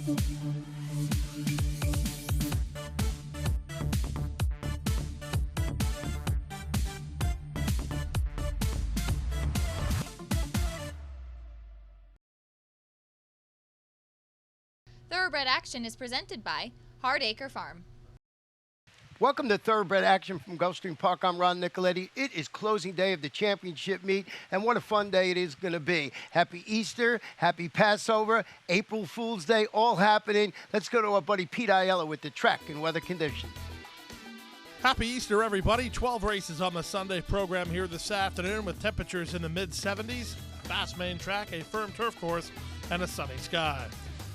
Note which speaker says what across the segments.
Speaker 1: Thoroughbred Action is presented by Hardacre Farm.
Speaker 2: Welcome to Thoroughbred Action from Gulfstream Park. I'm Ron Nicoletti. It is closing day of the championship meet, and what a fun day it is going to be. Happy Easter, happy Passover, April Fool's Day, all happening. Let's go to our buddy Pete Aiello with the track and weather conditions.
Speaker 3: Happy Easter, everybody. 12 races on the Sunday program here this afternoon with temperatures in the mid-70s, a fast main track, a firm turf course, and a sunny sky.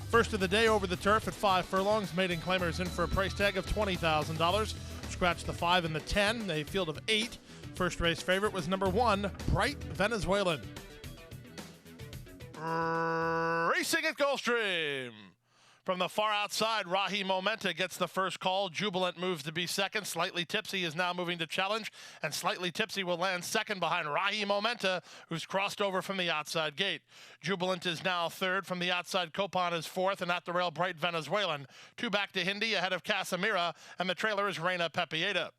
Speaker 3: First of the day over the turf at 5 furlongs. Maiden claimers in for a price tag of $20,000. Scratch the 5 and the 10, a field of 8. First race favorite was number 1, Bright Venezuelan. Racing at Gulfstream. From the far outside, Rahi Momenta gets the first call. Jubilant moves to be second. Slightly Tipsy is now moving to challenge, and Slightly Tipsy will land second behind Rahi Momenta, who's crossed over from the outside gate. Jubilant is now third. From the outside, Copan is fourth, and at the rail, Bright Venezuelan. 2 back to Hindi ahead of Casimira, and the trailer is Reina Pepieta.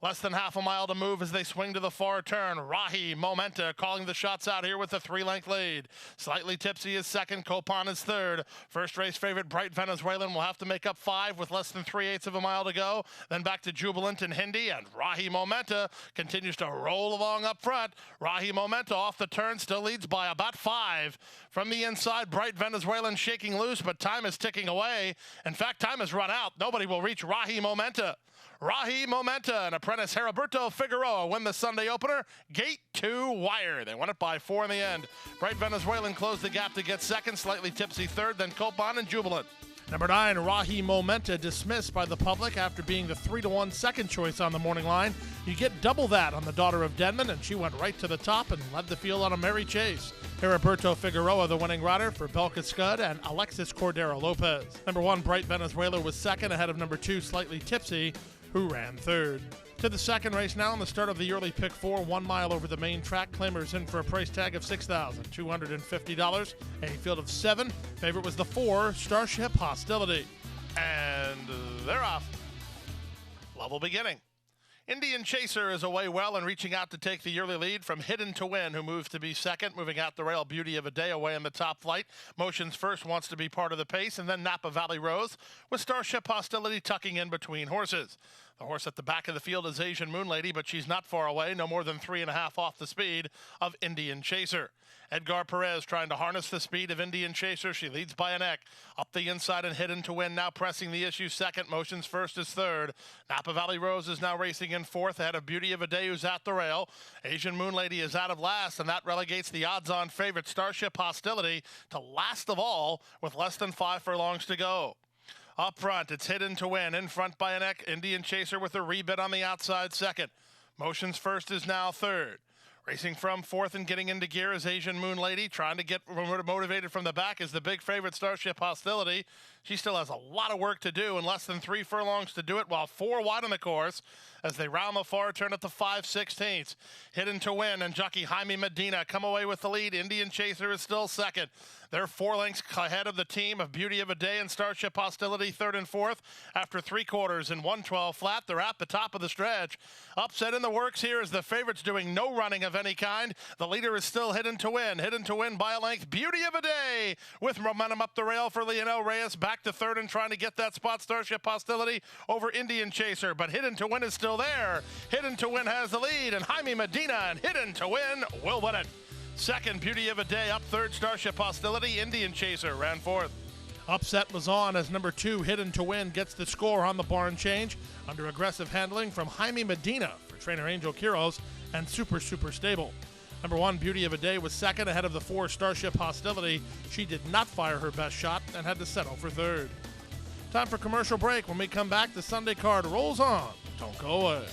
Speaker 3: Less than half a mile to move as they swing to the far turn. Rahi Momenta calling the shots out here with a 3-length lead. Slightly Tipsy is second. Copan is third. First race favorite Bright Venezuelan will have to make up 5 with less than 3/8 of a mile to go. Then back to Jubilant and Hindi, and Rahi Momenta continues to roll along up front. Rahi Momenta off the turn still leads by about 5. From the inside, Bright Venezuelan shaking loose, but time is ticking away. In fact, time has run out. Nobody will reach Rahi Momenta. Rahi Momenta and apprentice Heriberto Figueroa win the Sunday opener. Gate 2 wire. They won it by 4 in the end. Bright Venezuelan closed the gap to get second. Slightly Tipsy third, then Copan and Jubilant. Number 9, Rahi Momenta, dismissed by the public after being the 3-1 second choice on the morning line. You get double that on the daughter of Denman, and she went right to the top and led the field on a merry chase. Heriberto Figueroa, the winning rider for Belka Scud and Alexis Cordero Lopez. Number 1, Bright Venezuela, was second ahead of number 2, Slightly Tipsy, who ran third. To the second race now, on the start of the early pick 4, 1 mile over the main track. Claimers in for a price tag of $6,250. A field of 7. Favorite was the 4, Starship Hostility. And they're off. Level beginning. Indian Chaser is away well and reaching out to take the early lead from Hidden to Win, who moves to be second. Moving out the rail, Beauty of a Day away in the top flight. Motions First wants to be part of the pace, and then Napa Valley Rose with Starship Hostility tucking in between horses. The horse at the back of the field is Asian Moon Lady, but she's not far away, no more than 3.5 off the speed of Indian Chaser. Edgar Perez trying to harness the speed of Indian Chaser. She leads by a neck. Up the inside and Hidden to Win, now pressing the issue second. Motions First is third. Napa Valley Rose is now racing in fourth ahead of Beauty of a Day, who's at the rail. Asian Moon Lady is out of last, and that relegates the odds-on favorite Starship Hostility to last of all with less than 5 furlongs to go. Up front, it's Hidden to Win. In front by a neck, Indian Chaser with a rebid on the outside second. Motions First is now third. Racing from fourth and getting into gear is Asian Moon Lady. Trying to get motivated from the back is the big favorite Starship Hostility. She still has a lot of work to do and less than 3 furlongs to do it, while 4 wide on the course as they round the far turn at the 5/16. Hidden to Win and jockey Jaime Medina come away with the lead. Indian Chaser is still second. They're 4 lengths ahead of the team of Beauty of a Day and Starship Hostility third and fourth. After 3/4 and 112 flat, they're at the top of the stretch. Upset in the works here as the favorite's doing no running of any kind. The leader is still Hidden to Win. Hidden to Win by a length. Beauty of a Day with momentum up the rail for Lionel Reyes. Back to third and trying to get that spot. Starship Hostility over Indian Chaser, but Hidden to Win is still there. Hidden to Win has the lead, and Jaime Medina and Hidden to Win will win it. Second, Beauty of a Day. Up third, Starship Hostility. Indian Chaser ran fourth. Upset was on as number 2, Hidden to Win, gets the score on the barn change under aggressive handling from Jaime Medina for trainer Angel Quiroz and Super Stable. Number 1, Beauty of a Day, was second ahead of the 4, Starship Hostility. She did not fire her best shot and had to settle for third. Time for commercial break. When we come back, the Sunday card rolls on. Don't go away.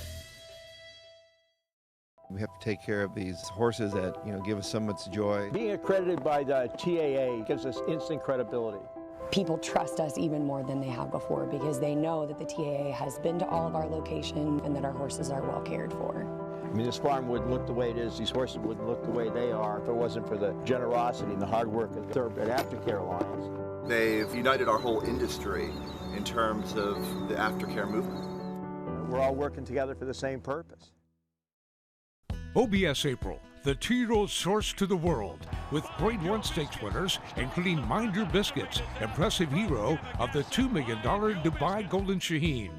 Speaker 4: We have to take care of these horses that, give us so much joy.
Speaker 5: Being accredited by the TAA gives us instant credibility.
Speaker 6: People trust us even more than they have before because they know that the TAA has been to all of our locations and that our horses are well cared for.
Speaker 5: I mean, this farm wouldn't look the way it is, these horses wouldn't look the way they are if it wasn't for the generosity and the hard work of the Thoroughbred Aftercare Alliance.
Speaker 7: They've united our whole industry in terms of the aftercare movement.
Speaker 5: We're all working together for the same purpose.
Speaker 8: OBS April, the 2-year-old source to the world, with Grade 1 stakes winners, including Mind Your Biscuits, impressive hero of the $2 million Dubai Golden Shaheen,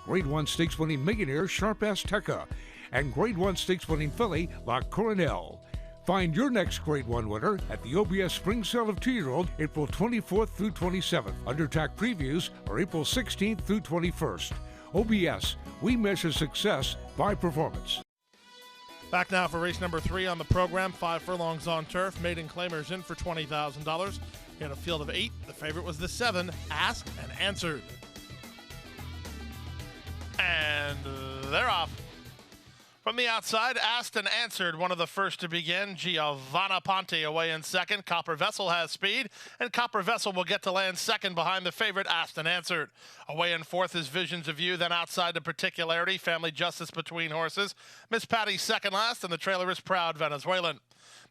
Speaker 8: Grade 1 stakes winning millionaire Sharp Ass Tekka, and Grade 1 stakes winning filly La Coronel. Find your next Grade 1 winner at the OBS Spring Sale of 2-year-old, April 24th through 27th. Undertack previews are April 16th through 21st. OBS, we measure success by performance.
Speaker 3: Back now for race number 3 on the program. 5 furlongs on turf. Maiden claimers in for $20,000. We had a field of 8. The favorite was the 7, Asked and Answered. And they're off. From the outside, Asked and Answered, one of the first to begin. Giovanna Ponte away in second. Copper Vessel has speed, and Copper Vessel will get to land second behind the favorite, Asked and Answered. Away in fourth is Visions of You, then outside to Particularity, Family Justice between horses. Miss Patty's second last, and the trailer is Proud Venezuelan.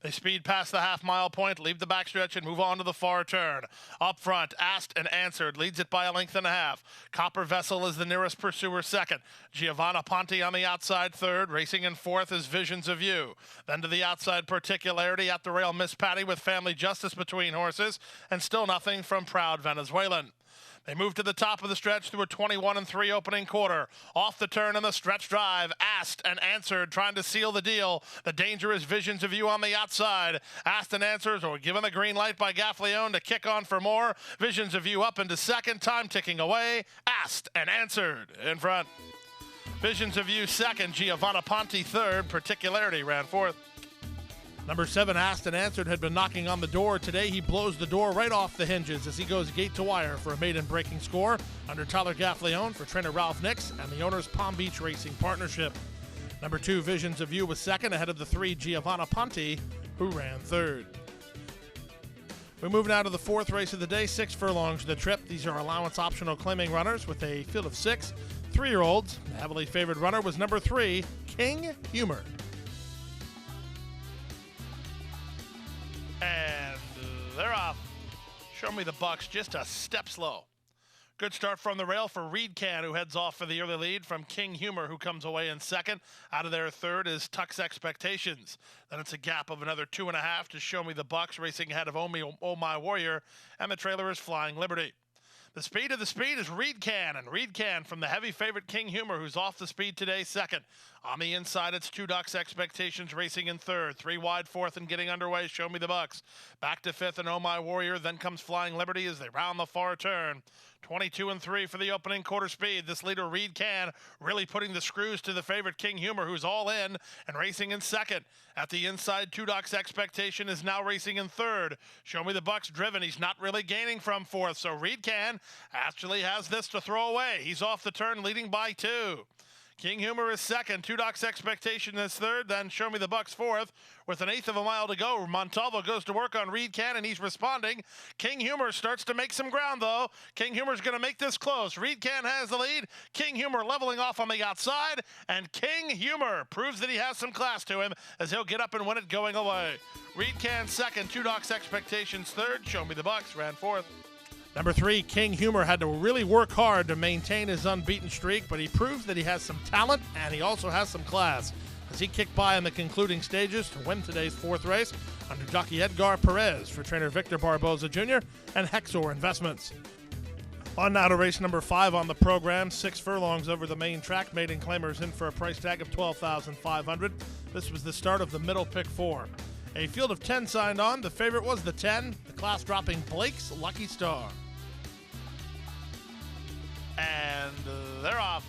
Speaker 3: They speed past the half-mile point, leave the backstretch, and move on to the far turn. Up front, Asked and Answered leads it by a length and a half. Copper Vessel is the nearest pursuer second. Giovanna Ponte on the outside third. Racing in fourth is Visions of You. Then to the outside, Particularity. At the rail, Miss Patty with Family Justice between horses. And still nothing from Proud Venezuelan. They move to the top of the stretch through a 21-3 opening quarter. Off the turn in the stretch drive, Asked and Answered trying to seal the deal. The danger is Visions of You on the outside. Asked and Answered are given the green light by Gaffleone to kick on for more. Visions of You up into second, time ticking away. Asked and Answered in front. Visions of You second, Giovanna Ponte third, Particularity ran fourth. Number 7, Asked and Answered, had been knocking on the door. Today he blows the door right off the hinges as he goes gate to wire for a maiden breaking score under Tyler Gaffleone for trainer Ralph Nix and the owner's Palm Beach Racing Partnership. Number 2, Visions of You was second ahead of the 3, Giovanna Ponte, who ran third. We move now to the 4th race of the day, 6 furlongs to the trip. These are allowance optional claiming runners with a field of 6 3-year-olds. The heavily favored runner was number 3, King Humor. And they're off. Show Me the Bucks, just a step slow. Good start from the rail for Reed Can, who heads off for the early lead from King Humor, who comes away in second. Out of their third is Tuck's Expectations. Then it's a gap of another 2.5 to Show Me the Bucks, racing ahead of Oh My Warrior, and the trailer is Flying Liberty. The speed of the speed is Reed Can, and Reed Can from the heavy favorite King Humor, who's off the speed today, second. On the inside, it's 2 Ducks Expectations racing in third. 3 wide fourth and getting underway, Show Me the Bucks. Back to fifth and Oh My Warrior, then comes Flying Liberty as they round the far turn. 22-3 for the opening quarter speed. This leader, Reed Can, really putting the screws to the favorite King Humor, who's all in and racing in second. At the inside, 2 Ducks Expectation is now racing in third. Show Me the Bucks driven. He's not really gaining from fourth, so Reed Can actually has this to throw away. He's off the turn, leading by 2. King Humor is second, 2 Ducks Expectation is third, then Show Me the Bucks fourth. With an eighth of a mile to go, Montalvo goes to work on Reed Can, and he's responding. King Humor starts to make some ground, though. King Humor's going to make this close. Reed Can has the lead. King Humor leveling off on the outside, and King Humor proves that he has some class to him as he'll get up and win it going away. Reed Can second, 2 Ducks Expectations third, Show Me the Bucks ran fourth. Number 3, King Humor had to really work hard to maintain his unbeaten streak, but he proves that he has some talent and he also has some class as he kicked by in the concluding stages to win today's 4th race under jockey Edgar Perez for trainer Victor Barboza Jr. and Hexor Investments. On now to race number 5 on the program, 6 furlongs over the main track. Maiden claimers in for a price tag of $12,500. This was the start of the middle pick 4. A field of 10 signed on. The favorite was the 10, the class dropping Blake's Lucky Star. And they're off.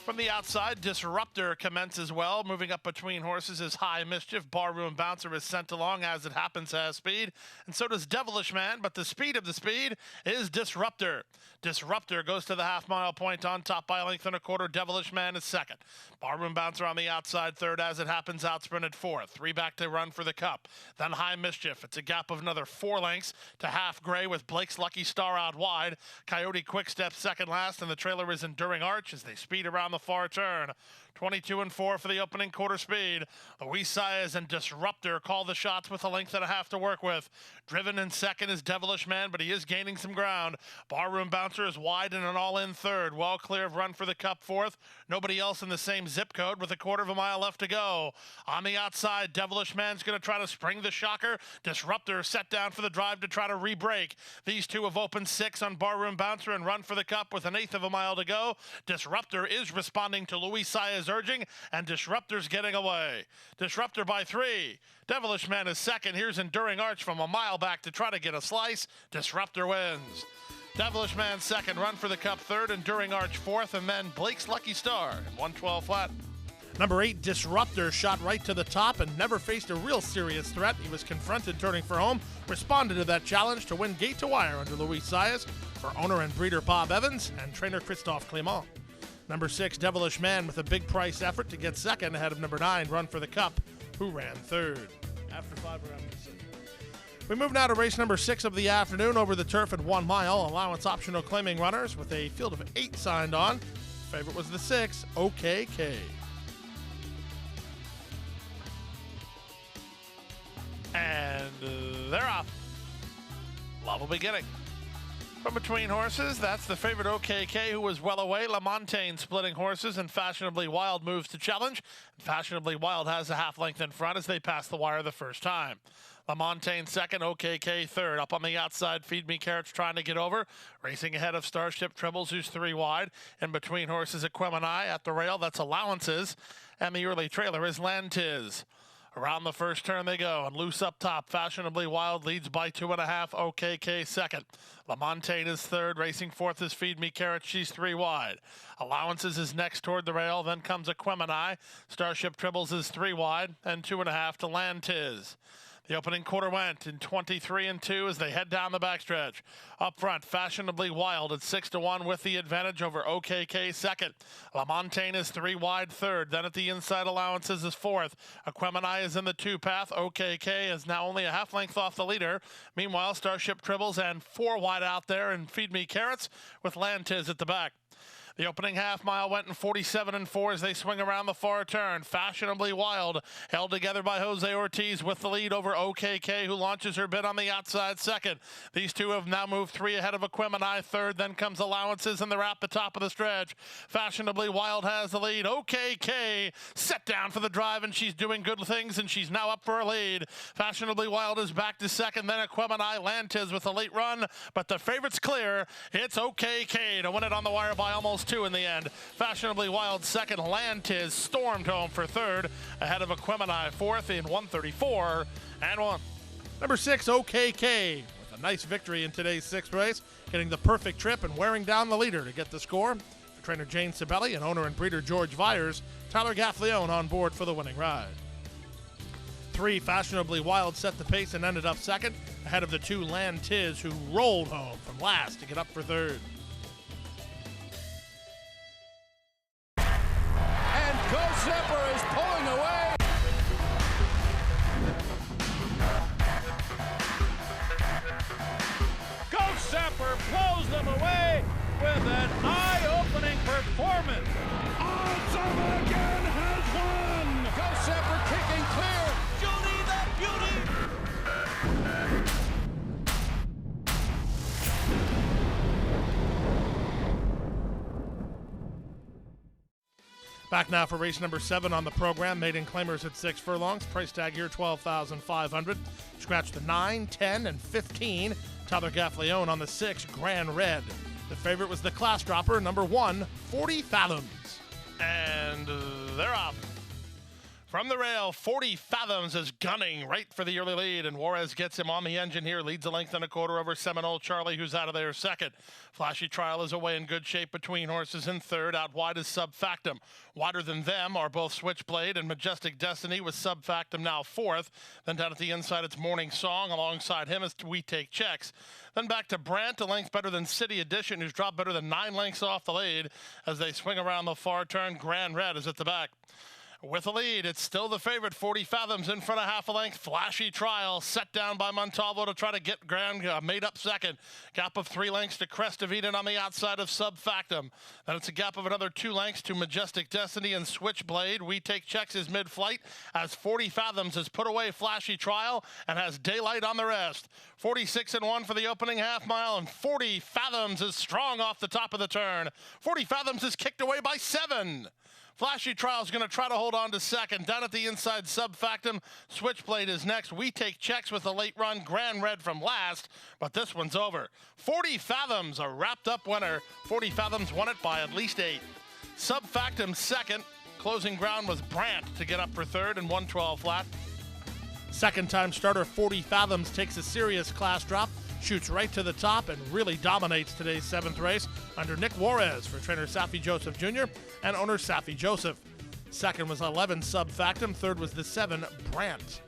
Speaker 3: From the outside, Disruptor commences well. Moving up between horses is High Mischief. Barroom Bouncer is sent along, as it happens, has speed. And so does Devilish Man, but the speed of the speed is Disruptor. Disruptor goes to the half-mile point on top by a length and a quarter. Devilish Man is second. Barroom Bouncer on the outside third, as it happens, outsprinted fourth. 3 back to run for the cup. Then High Mischief. It's a gap of another 4 lengths to Half Gray with Blake's Lucky Star out wide. Coyote Quickstep second last, and the trailer is Enduring Arch as they speed around around the far turn. 22-4 for the opening quarter speed. Luis Saez and Disruptor call the shots with a length and a half to work with. Driven in second is Devilish Man, but he is gaining some ground. Barroom Bouncer is wide and an all-in third. Well clear of Run for the Cup fourth. Nobody else in the same zip code with a quarter of a mile left to go. On the outside, Devilish Man's going to try to spring the shocker. Disruptor set down for the drive to try to re-break. These two have opened 6 on Barroom Bouncer and Run for the Cup with an eighth of a mile to go. Disruptor is responding to Luis Saez urging, and Disruptor's getting away. Disruptor by 3. Devilish Man is second. Here's Enduring Arch from a mile back to try to get a slice. Disruptor wins. Devilish Man second, Run for the Cup third, Enduring Arch fourth, and then Blake's Lucky Star in 112 flat. Number 8, Disruptor, shot right to the top and never faced a real serious threat. He was confronted turning for home, responded to that challenge to win gate to wire under Luis Saez for owner and breeder Bob Evans and trainer Christophe Clément. Number 6, Devilish Man with a big price effort to get second ahead of number 9, Run for the Cup, who ran third. After 5 rounds. We move now to race number 6 of the afternoon over the turf at 1 mile. Allowance optional claiming runners with a field of 8 signed on. Favorite was the 6, OKK. And they're off. Level beginning. From between horses, that's the favorite OKK, who was well away. LaMontagne splitting horses, and Fashionably Wild moves to challenge. Fashionably Wild has a half length in front as they pass the wire the first time. LaMontagne second, OKK third. Up on the outside, Feed Me Carrots trying to get over. Racing ahead of Starship Tribbles, who's 3 wide. In between horses, Equemini at the rail, that's Allowances. And the early trailer is Lantiz. Around the first turn they go, and loose up top. Fashionably Wild leads by 2.5. OKK second. LaMontagne is third. Racing fourth is Feed Me Carrot. She's 3 wide. Allowances is next toward the rail. Then comes Equemini. Starship Tribbles is 3 wide, and 2.5 to Lantiz. The opening quarter went in 23-2 as they head down the backstretch. Up front, Fashionably Wild at 6-1 with the advantage over OKK second. LaMontagne is 3 wide third. Then at the inside, Allowances is fourth. Equemini is in the 2 path. OKK is now only a half length off the leader. Meanwhile, Starship Tribbles and 4 wide out there, and Feed Me Carrots with Lantiz at the back. The opening half mile went in 47-4 as they swing around the far turn. Fashionably Wild held together by Jose Ortiz with the lead over OKK, who launches her bid on the outside second. These two have now moved 3 ahead of Equemini third. Then comes Allowances, and they're at the top of the stretch. Fashionably Wild has the lead. OKK set down for the drive, and she's doing good things, and she's now up for a lead. Fashionably Wild is back to second. Then Equemini, Lantiz with a late run, but the favorite's clear. It's OKK to win it on the wire by almost 2 in the end. Fashionably Wild second. Lantiz stormed home for third ahead of Equemini fourth in 134-1. Number 6, OKK, with a nice victory in today's 6th race, getting the perfect trip and wearing down the leader to get the score. For trainer Jane Sibeli and owner and breeder George Vyers, Tyler Gaffleone on board for the winning ride. 3, Fashionably Wild set the pace and ended up second ahead of the 2, Lantiz, who rolled home from last to get up for third.
Speaker 9: Zipper is pulling away. Ghost Zapper blows them away with an eye-opening performance. Awesome again has won. Ghost Zapper kicking clear. Judy the Beauty.
Speaker 3: Back now for race number 7 on the program. Maiden claimers at 6 furlongs. Price tag here $12,500. Scratch the 9, 10, and 15. Tyler Gaffleone on the 6, Grand Red. The favorite was the class dropper, number 1, 40 Fathoms. And they're off. From the rail, 40 Fathoms is gunning right for the early lead, and Juarez gets him on the engine here, leads a length and a quarter over Seminole Charlie, who's out of there second. Flashy Trial is away in good shape between horses in third. Out wide is Subfactum. Wider than them are both Switchblade and Majestic Destiny, with Subfactum now fourth. Then down at the inside, it's Morning Song. Alongside him is We Take Checks. Then back to Brandt, a length better than City Edition, who's dropped better than 9 lengths off the lead as they swing around the far turn. Grand Red is at the back. With a lead, it's still the favorite, 40 Fathoms in front of half a length. Flashy Trial set down by Montalvo to try to get ground, made up second. Gap of 3 lengths to Crest of Eden on the outside of Sub Factum. Then it's a gap of another 2 lengths to Majestic Destiny and Switchblade. We Take Checks is mid-flight as 40 Fathoms has put away Flashy Trial and has Daylight on the rest. 46-1 for the opening half mile, and 40 Fathoms is strong off the top of the turn. 40 Fathoms is kicked away by 7. Flashy Trial is going to try to hold on to second. Down at the inside, Sub Factum. Switchblade is next. We Take Checks with a late run. Grand Red from last, but this one's over. 40 Fathoms, a wrapped-up winner. 40 Fathoms won it by at least 8. Sub Factum second. Closing ground was Brandt to get up for third and 112 flat. Second-time starter 40 Fathoms takes a serious class drop, shoots right to the top, and really dominates today's 7th race under Nick Juarez for trainer Safi Joseph Jr. and owner Safi Joseph. Second was 11 Sub Factum, third was the 7 Brandt.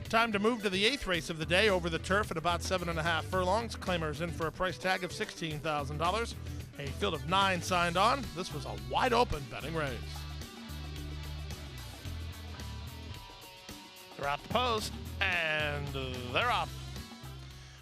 Speaker 3: Time to move to the 8th race of the day over the turf at about 7.5 furlongs. Claimers in for a price tag of $16,000. A field of 9 signed on. This was a wide open betting race. They're at the post, and they're off.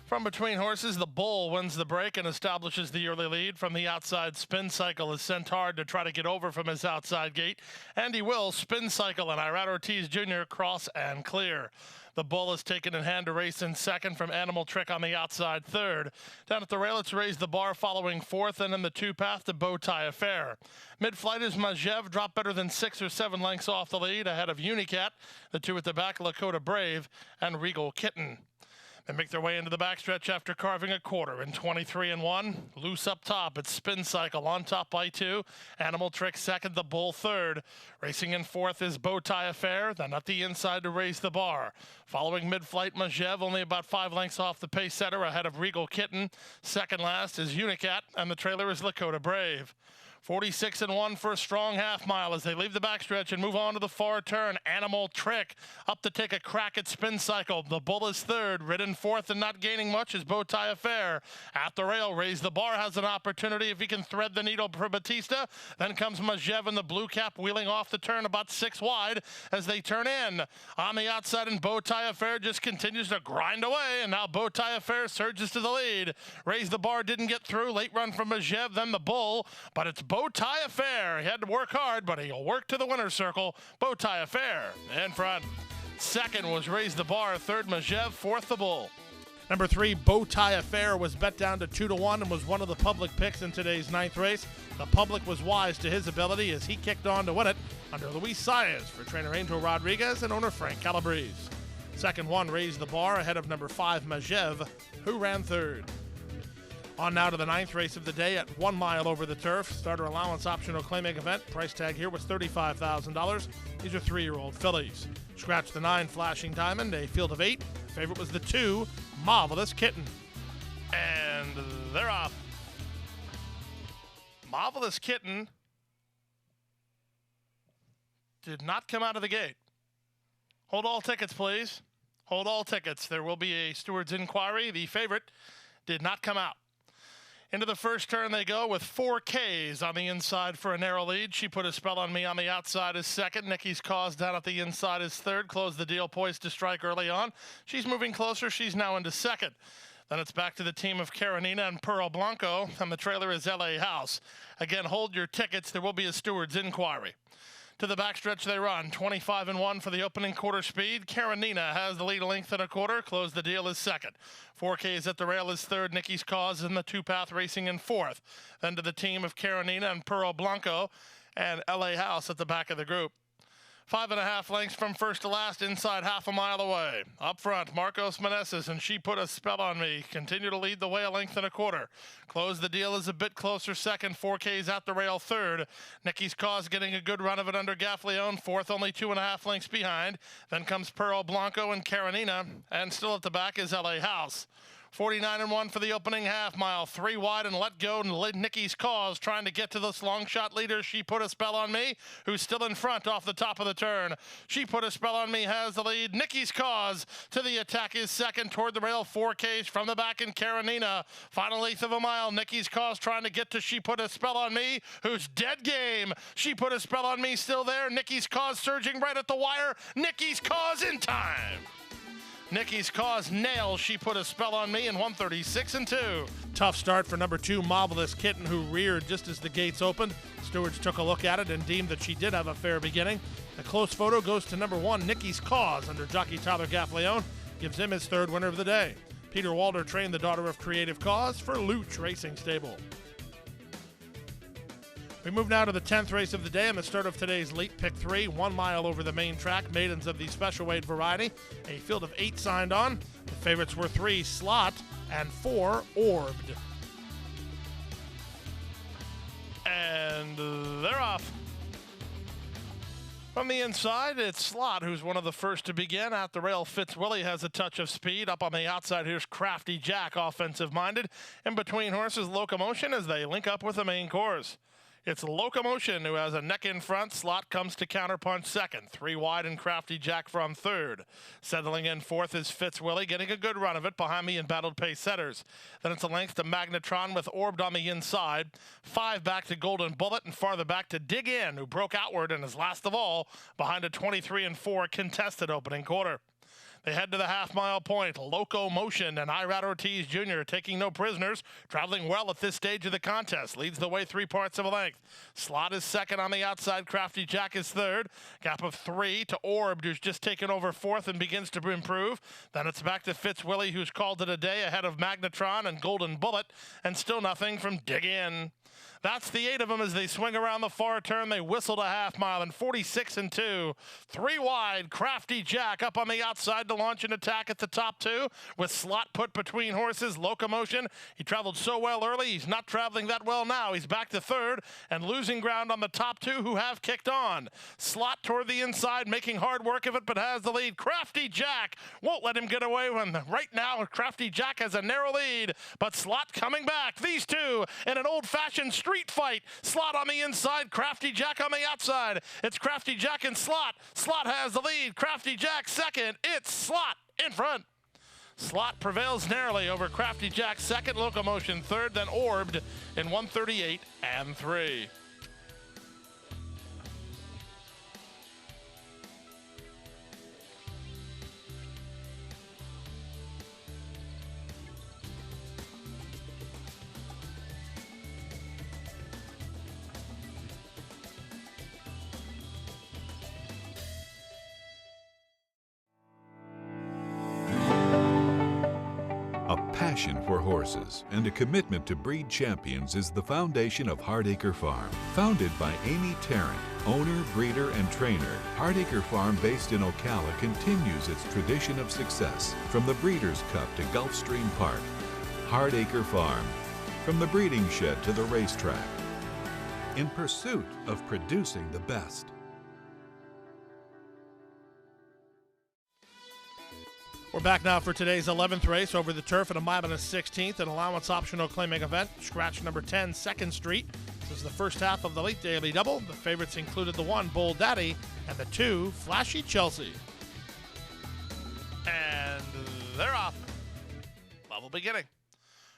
Speaker 3: From between horses, the Bull wins the break and establishes the early lead. From the outside, Spin Cycle is sent hard to try to get over from his outside gate, and he will. Spin Cycle and Irad Ortiz Jr. cross and clear. The Bull is taken in hand to race in second from Animal Trick on the outside third. Down at the rail, it's Raise the Bar following fourth, and in the 2-path to Bowtie Affair. Mid-flight is Majev, dropped better than 6 or 7 lengths off the lead, ahead of Unicat. The 2 at the back, Lakota Brave and Regal Kitten. They make their way into the backstretch after carving a quarter in 23-1. Loose up top, it's Spin Cycle on top by 2. Animal Trick second, the Bull third. Racing in fourth is Bowtie Affair, then at the inside to Raise the Bar. Following mid-flight, Majev only about 5 lengths off the pace setter ahead of Regal Kitten. Second last is Unicat, and the trailer is Lakota Brave. 46-1 for a strong half mile as they leave the backstretch and move on to the far turn. Animal Trick up to take a crack at Spin Cycle. The Bull is third. Ridden fourth and not gaining much is Bowtie Affair. At the rail, Raise the Bar has an opportunity if he can thread the needle for Batista. Then comes Majev in the blue cap wheeling off the turn about 6 wide as they turn in. On the outside, and Bowtie Affair just continues to grind away, and now Bowtie Affair surges to the lead. Raise the Bar didn't get through. Late run from Majev, then the Bull, but it's Bowtie Affair. He had to work hard, but he'll work to the winner's circle. Bowtie Affair in front. Second was Raise the Bar. Third, Majev. Fourth, the Bull. Number 3, Bowtie Affair, was bet down to 2-1 and was one of the public picks in today's 9th race. The public was wise to his ability as he kicked on to win it under Luis Saez for trainer Angel Rodriguez and owner Frank Calabrese. Second one, Raise the Bar, ahead of number 5, Majev, who ran third. On now to the 9th race of the day at 1 mile over the turf. Starter allowance optional claiming event. Price tag here was $35,000. These are 3-year-old fillies. Scratch the 9, Flashing Diamond, a field of 8. Favorite was the 2, Marvelous Kitten. And they're off. Marvelous Kitten did not come out of the gate. Hold all tickets, please. Hold all tickets. There will be a steward's inquiry. The favorite did not come out. Into the first turn they go with 4 Ks on the inside for a narrow lead. She Put a Spell on Me on the outside is second. Nikki's Cause down at the inside is third. Close the Deal poised to strike early on. She's moving closer. She's now into second. Then it's back to the team of Karenina and Pearl Blanco, and the trailer is LA House. Again, hold your tickets. There will be a steward's inquiry. To the backstretch they run, 25-1 for the opening quarter speed. Karenina has the lead a length and a quarter. Close the Deal is second. 4Ks at the rail is third. Nikki's Cause in the 2-path racing in fourth. Then to the team of Karenina and Pearl Blanco and LA House at the back of the group. 5.5 lengths from first to last, inside half a mile away. Up front, Marcos Meneses and She Put a Spell on Me continue to lead the way a length and a quarter. Close the Deal is a bit closer second. 4Ks at the rail third. Nikki's Cause getting a good run of it under Gaffleone. Fourth, only 2.5 lengths behind. Then comes Pearl Blanco and Karenina, and still at the back is LA House. 49-1 for the opening half mile. 3 wide and let go. Nikki's Cause trying to get to this long shot leader. She Put a Spell on Me, who's still in front off the top of the turn. She Put a Spell on Me has the lead. Nikki's Cause to the attack is second toward the rail. 4Ks from the back in Karenina. Final eighth of a mile. Nikki's Cause trying to get to She Put a Spell on Me, who's dead game. She Put a Spell on Me still there. Nikki's Cause surging right at the wire. Nikki's Cause in time. Nikki's Cause nails She Put a Spell on Me in 1:36.2. Tough start for number 2, Marvelous Kitten, who reared just as the gates opened. Stewards took a look at it and deemed that she did have a fair beginning. The close photo goes to number 1, Nikki's Cause, under jockey Tyler Gaffleone. Gives him his third winner of the day. Peter Walder trained the daughter of Creative Cause for Luch Racing Stable. We move now to the 10th race of the day and the start of today's late pick 3, 1 mile over the main track, maidens of the special weight variety. A field of 8 signed on. The favorites were 3, Slot, and 4, Orbed. And they're off. From the inside, it's Slot, who's one of the first to begin. At the rail, Fitzwillie has a touch of speed. Up on the outside, here's Crafty Jack, offensive-minded. In between horses, Locomotion as they link up with the main course. It's Locomotion who has a neck in front. Slot comes to counterpunch second. 3 wide and Crafty Jack from third. Settling in fourth is Fitzwillie, getting a good run of it behind the embattled pace setters. Then it's a length to Magnetron with Orbed on the inside. 5 back to Golden Bullet and farther back to Dig In, who broke outward and is last of all behind a 23-4 contested opening quarter. They head to the half-mile point. Locomotion and Irad Ortiz Jr. taking no prisoners, traveling well at this stage of the contest. Leads the way 3 parts of a length. Slot is second on the outside. Crafty Jack is third. Gap of 3 to Orbed, who's just taken over fourth and begins to improve. Then it's back to Fitzwillie, who's called it a day, ahead of Magnetron and Golden Bullet, and still nothing from Dig In. That's the 8 of them as they swing around the far turn. They whistled a half mile in 46-2. 3 wide, Crafty Jack up on the outside to launch an attack at the top 2 with Slot put between horses. Locomotion, he traveled so well early, he's not traveling that well now. He's back to third and losing ground on the top 2 who have kicked on. Slot toward the inside, making hard work of it, but has the lead. Crafty Jack won't let him get away when right now Crafty Jack has a narrow lead, but Slot coming back. These two in an old-fashioned street fight. Slot on the inside, Crafty Jack on the outside. It's Crafty Jack and Slot. Slot has the lead. Crafty Jack second. It's Slot in front. Slot prevails narrowly over Crafty Jack second, Locomotion third, then Orbed in 1:38.3.
Speaker 10: A passion for horses and a commitment to breed champions is the foundation of Hardacre Farm. Founded by Amy Tarrant, owner, breeder, and trainer, Hardacre Farm, based in Ocala, continues its tradition of success from the Breeders' Cup to Gulfstream Park. Hardacre Farm, from the breeding shed to the racetrack, in pursuit of producing the best.
Speaker 3: We're back now for today's 11th race over the turf at a mile and a 16th, an allowance optional claiming event. Scratch number 10, 2nd Street. This is the first half of the late daily double. The favorites included the 1, Bold Daddy, and the 2, Flashy Chelsea. And they're off. Level beginning.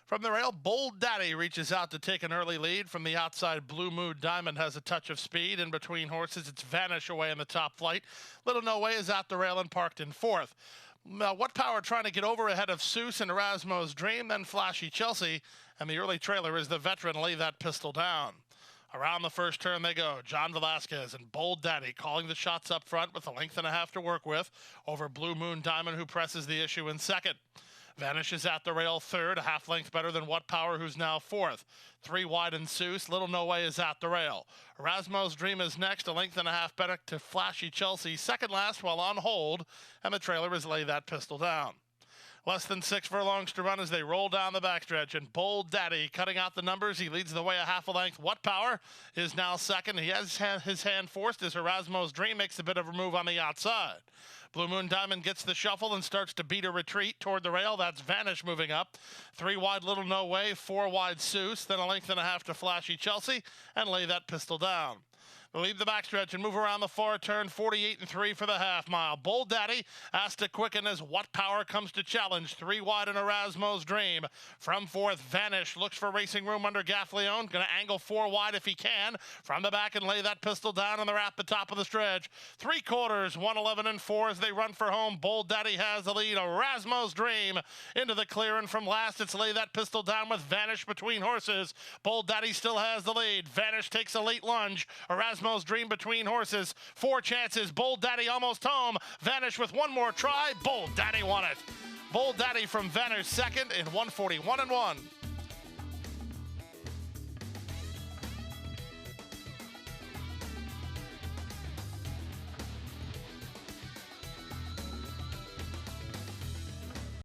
Speaker 3: From the rail, Bold Daddy reaches out to take an early lead. From the outside, Blue Mood Diamond has a touch of speed. In between horses, it's Vanish away in the top flight. Little No Way is at the rail and parked in fourth. What Power trying to get over ahead of Seuss and Erasmo's Dream, then Flashy Chelsea, and the early trailer is the veteran Lay That Pistol Down. Around the first turn they go. John Velasquez and Bold Daddy calling the shots up front with a length and a half to work with over Blue Moon Diamond, who presses the issue in second. Vanish is at the rail third, a half length better than What Power, who's now fourth. 3 wide and Seuss, Little No Way is at the rail. Erasmo's Dream is next, a length and a half better to Flashy Chelsea, second last while on hold, and the trailer is Lay That Pistol Down. Less than 6 furlongs to run as they roll down the backstretch. And Bold Daddy cutting out the numbers. He leads the way a half a length. What Power is now second. He has his hand forced as Erasmo's Dream makes a bit of a move on the outside. Blue Moon Diamond gets the shuffle and starts to beat a retreat toward the rail. That's Vanish moving up. 3 wide Little No Way, 4 wide Seuss, then a length and a half to Flashy Chelsea, and Lay That Pistol Down. They'll leave the backstretch and move around the far turn, 48 and 3 for the half mile. Bold Daddy has to quicken as What Power comes to challenge. 3 wide in Erasmo's Dream. From fourth, Vanish looks for racing room under Gaffleone. Going to angle 4 wide if he can. From the back and Lay That Pistol Down, and they're at the top of the stretch. 3/4, 111 and 4 as they run for home. Bold Daddy has the lead. Erasmo's Dream into the clear, and from last it's Lay That Pistol Down with Vanish between horses. Bold Daddy still has the lead. Vanish takes a late lunge. Erasmo's Dream between horses. 4 chances. Bold Daddy almost home. Vanish with one more try. Bold Daddy won it. Bold Daddy from Vanish second in 141 and 1.